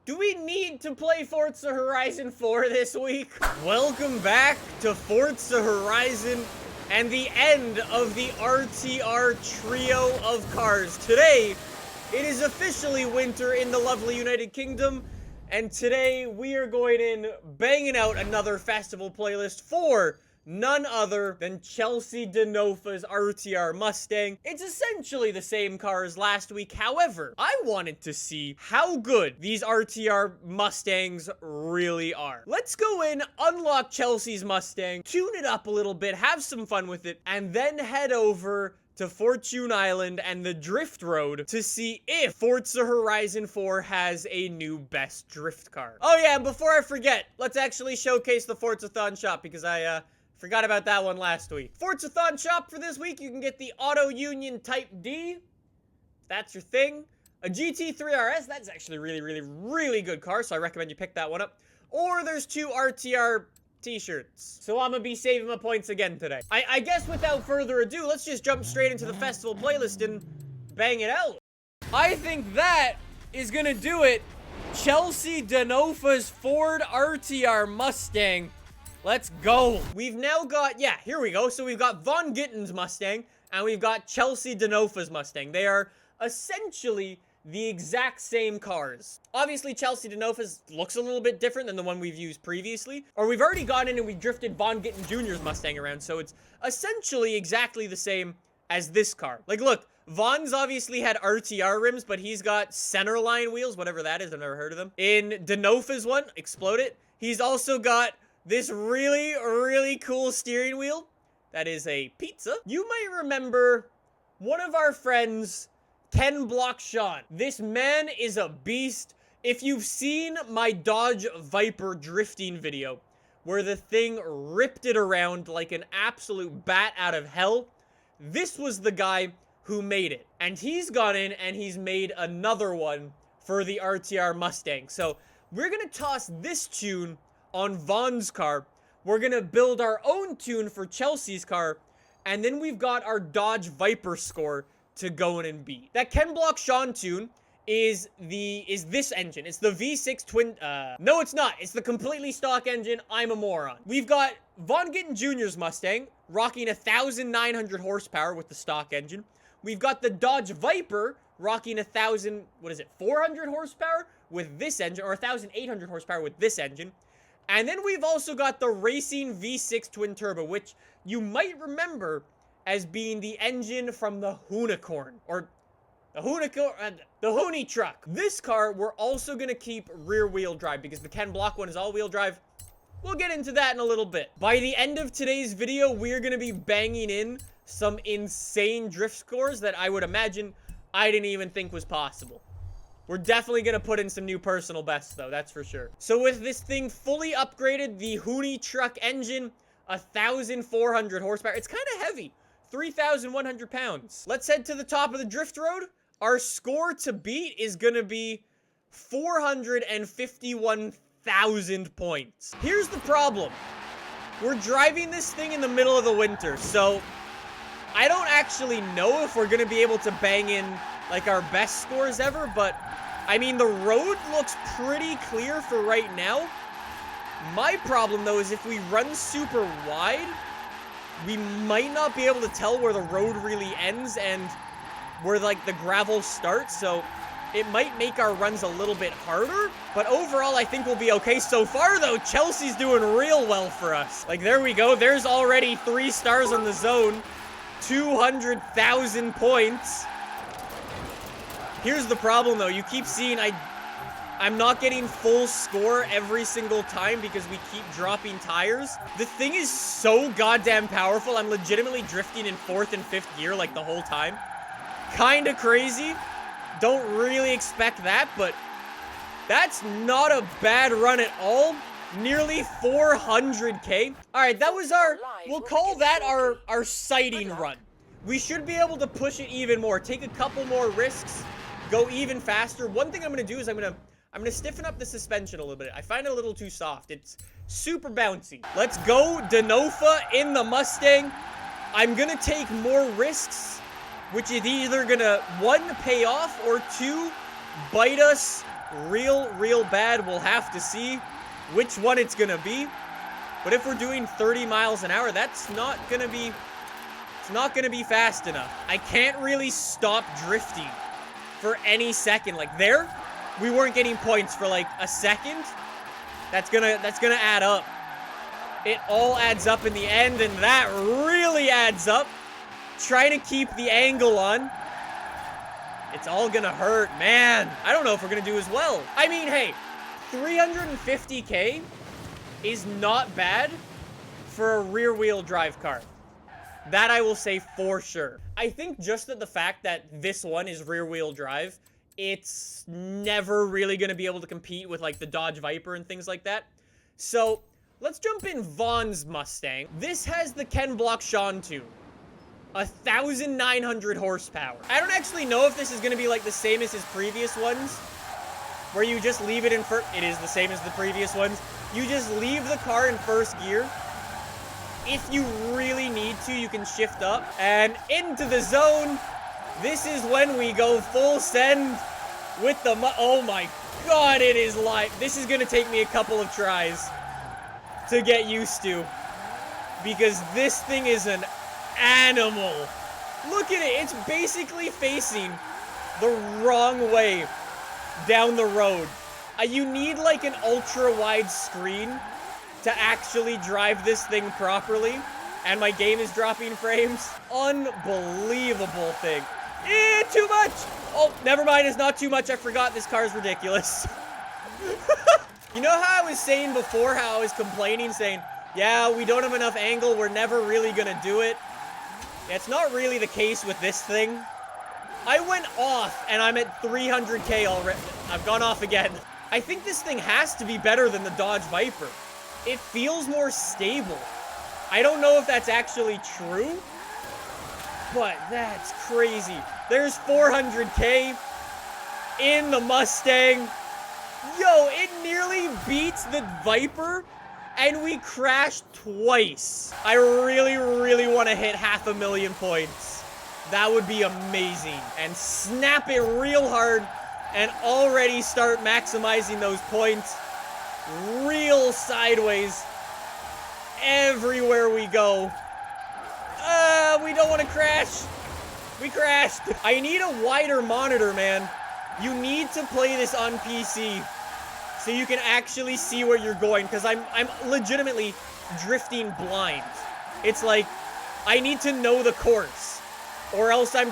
Do we need to play Forza Horizon 4 this week? Welcome back to Forza Horizon and the end of the RTR trio of cars. Today, it is officially winter in the lovely United Kingdom, and today we are going in banging out another festival playlist for none other than Chelsea Denofa's RTR Mustang. It's essentially the same car as last week. However, I wanted to see how good these RTR Mustangs really are. Let's go in, unlock Chelsea's Mustang, tune it up a little bit, have some fun with it, and then head over to Fortune Island and the Drift Road to see if Forza Horizon 4 has a new best drift car. Oh yeah, and before I forget, let's actually showcase the Forzathon shop because I forgot about that one last week. Forzathon shop for this week, you can get the Auto Union Type D. That's your thing. A GT3 RS, that's actually really good car, so I recommend you pick that one up. Or there's two RTR t-shirts. So I'm gonna be saving my points again today. I guess without further ado, let's just jump straight into the festival playlist and bang it out. I think that is gonna do it. Chelsea Denofa's Ford RTR Mustang. Let's go. We've now got, yeah, here we go. So we've got Von Gitten's Mustang, and we've got Chelsea Denofa's Mustang. They are essentially the exact same cars. Obviously, Chelsea Denofa's looks a little bit different than the one we've used previously. Or we've already gone in and we drifted Von Gitten Jr.'s Mustang around, so it's essentially exactly the same as this car. Like, look, Von's obviously had RTR rims, but he's got centerline wheels, whatever that is. I've never heard of them. In Denofa's one, Explode It, he's also got this really cool steering wheel. That is a pizza. You might remember one of our friends, Ken Block Sean. This man is a beast. If you've seen my Dodge Viper drifting video, where the thing ripped it around like an absolute bat out of hell, this was the guy who made it. And he's gone in and he's made another one for the RTR Mustang. So we're gonna toss this tune on Von's car. We're gonna build our own tune for Chelsea's car, and then we've got our Dodge Viper score to go in and beat. That Ken Block Sean tune is this engine. It's the V6 twin, no it's not. It's the completely stock engine. I'm a moron. We've got Von Gitten Jr.'s Mustang rocking 1,900 horsepower with the stock engine. We've got the Dodge Viper rocking 400 horsepower with this engine, or 1,800 horsepower with this engine. And then we've also got the Racing V6 Twin Turbo, which you might remember as being the engine from the Hoonicorn, or the Hoonie truck. This car, we're also going to keep rear-wheel drive because the Ken Block one is all-wheel drive. We'll get into that in a little bit. By the end of today's video, we're going to be banging in some insane drift scores that I would imagine I didn't even think was possible. We're definitely going to put in some new personal bests, though, that's for sure. So with this thing fully upgraded, the Hoonie truck engine, 1,400 horsepower. It's kind of heavy, 3,100 pounds. Let's head to the top of the drift road. Our score to beat is going to be 451,000 points. Here's the problem. We're driving this thing in the middle of the winter, so I don't actually know if we're going to be able to bang in like our best scores ever, but I mean, the road looks pretty clear for right now. My problem, though, is if we run super wide, we might not be able to tell where the road really ends and where, like, the gravel starts, so it might make our runs a little bit harder, but overall, I think we'll be okay. So far, though, Chelsea's doing real well for us. Like, there we go. There's already 3 stars on the zone, 200,000 points. Here's the problem, though. You keep seeing I'm not getting full score every single time because we keep dropping tires. The thing is so goddamn powerful. I'm legitimately drifting in 4th and 5th gear like the whole time. Kinda crazy. Don't really expect that, but that's not a bad run at all. Nearly 400K. All right, that was we'll call that our sighting run. We should be able to push it even more. Take a couple more risks. Go even faster. One thing I'm going to do is I'm going to stiffen up the suspension a little bit. I find it a little too soft. It's super bouncy. Let's go Denofa in the Mustang. I'm going to take more risks, which is either going to, 1, pay off, or 2, bite us real bad. We'll have to see which one it's gonna be. But if we're doing 30 miles an hour, that's not gonna be, it's not gonna be fast enough. I can't really stop drifting for any second. Like there, we weren't getting points for like a second. That's gonna add up. It all adds up in the end, and that really adds up. Trying to keep the angle on. It's all gonna hurt, man. I don't know if we're gonna do as well. I mean, hey, 350K is not bad for a rear-wheel drive car. That I will say for sure. I think just that the fact that this one is rear-wheel drive, it's never really gonna be able to compete with like the Dodge Viper and things like that. So let's jump in Vaughn's Mustang. This has the Ken Block Sean 2. 1,900 horsepower. I don't actually know if this is going to be like the same as his previous ones, where you just leave it in first. It is the same as the previous ones. You just leave the car in first gear. If you really need to, you can shift up and into the zone. This is when we go full send with the, oh my God, it is live. This is going to take me a couple of tries to get used to, because this thing is an animal. Look at it. It's basically facing the wrong way down the road. You need like an ultra wide screen to actually drive this thing properly, and my game is dropping frames. Unbelievable thing. Too much. Oh, never mind. It's not too much. I forgot this car is ridiculous. You know how I was saying before, how I was complaining, saying, yeah, we don't have enough angle, we're never really gonna do it? It's not really the case with this thing. I went off, and I'm at 300K already. I've gone off again. I think this thing has to be better than the Dodge Viper. It feels more stable. I don't know if that's actually true, but that's crazy. There's 400K in the Mustang. Yo, it nearly beats the Viper, and we crashed twice. I really want to hit 500,000 points. That would be amazing. And snap it real hard and already start maximizing those points. Real sideways everywhere we go. We don't want to crash. We crashed. I need a wider monitor, man. You need to play this on PC so you can actually see where you're going, because I'm legitimately drifting blind. It's like, I need to know the course, or else I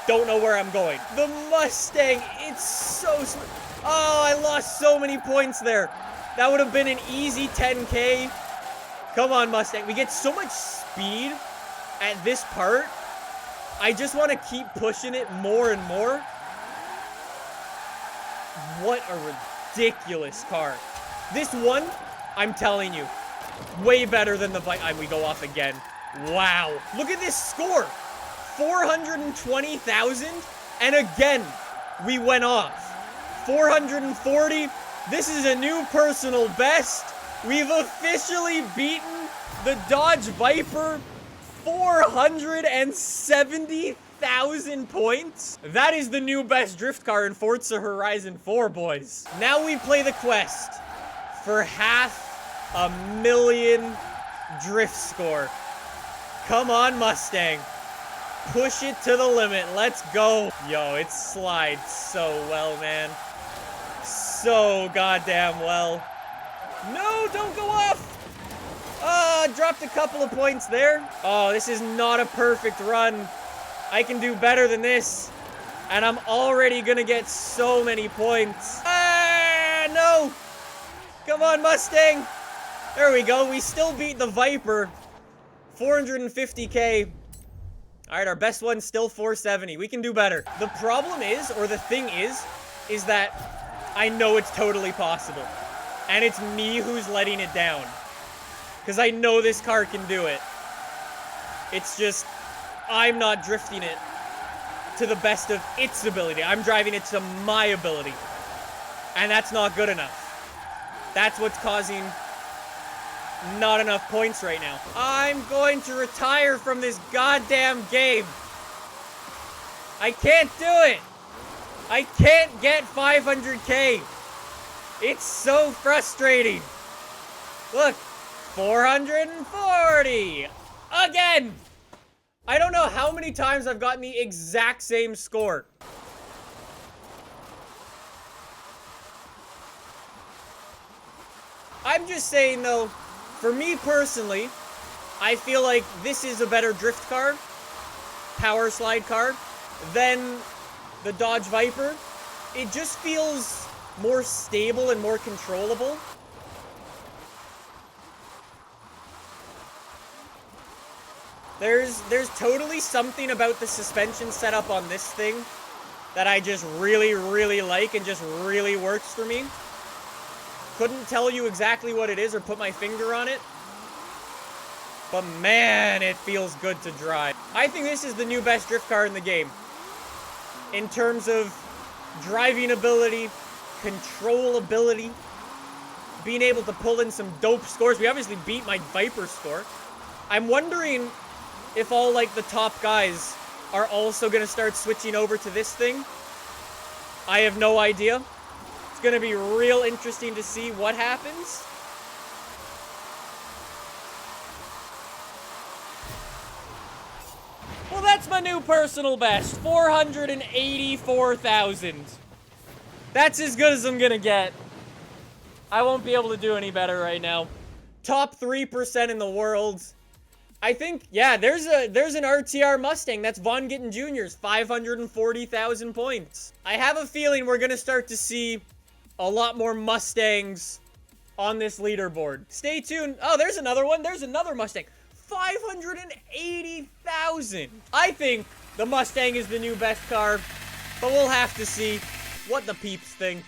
don't know where I'm going. The Mustang, it's so oh, I lost so many points there. That would have been an easy 10K. Come on, Mustang. We get so much speed at this part. I just want to keep pushing it more and more. What a ridiculous car. This one, I'm telling you, way better than the Viper. We go off again. Wow. Look at this score. 420,000. And again, we went off. 440. This is a new personal best. We've officially beaten the Dodge Viper. 470,000 points. That is the new best drift car in Forza Horizon 4, boys. Now we play the quest for 500,000 drift score. Come on, Mustang. Push it to the limit. Let's go. Yo, it slides so well, man. So goddamn well. No, don't go off. Dropped a couple of points there. Oh, this is not a perfect run. I can do better than this. And I'm already gonna get so many points. No. Come on, Mustang. There we go. We still beat the Viper. 450K. All right, our best one's still 470. We can do better. The problem is, or the thing is that I know it's totally possible. And it's me who's letting it down. Because I know this car can do it. It's just, I'm not drifting it to the best of its ability. I'm driving it to my ability. And that's not good enough. That's what's causing not enough points right now. I'm going to retire from this goddamn game. I can't do it. I can't get 500K. It's so frustrating. Look, 440. Again. I don't know how many times I've gotten the exact same score. I'm just saying, though, for me personally, I feel like this is a better drift car, power slide car, than the Dodge Viper. It just feels more stable and more controllable. There's totally something about the suspension setup on this thing that I just really, really like and just really works for me. Couldn't tell you exactly what it is or put my finger on it. But man, it feels good to drive. I think this is the new best drift car in the game. In terms of driving ability, controllability, being able to pull in some dope scores. We obviously beat my Viper score. I'm wondering if all, like, the top guys are also going to start switching over to this thing. I have no idea. It's going to be real interesting to see what happens. Well, that's my new personal best. 484,000. That's as good as I'm going to get. I won't be able to do any better right now. Top 3% in the world. I think, yeah, there's an RTR Mustang. That's Von Gittin Jr.'s 540,000 points. I have a feeling we're going to start to see a lot more Mustangs on this leaderboard. Stay tuned. Oh, there's another one. There's another Mustang. 580,000. I think the Mustang is the new best car, but we'll have to see what the peeps think.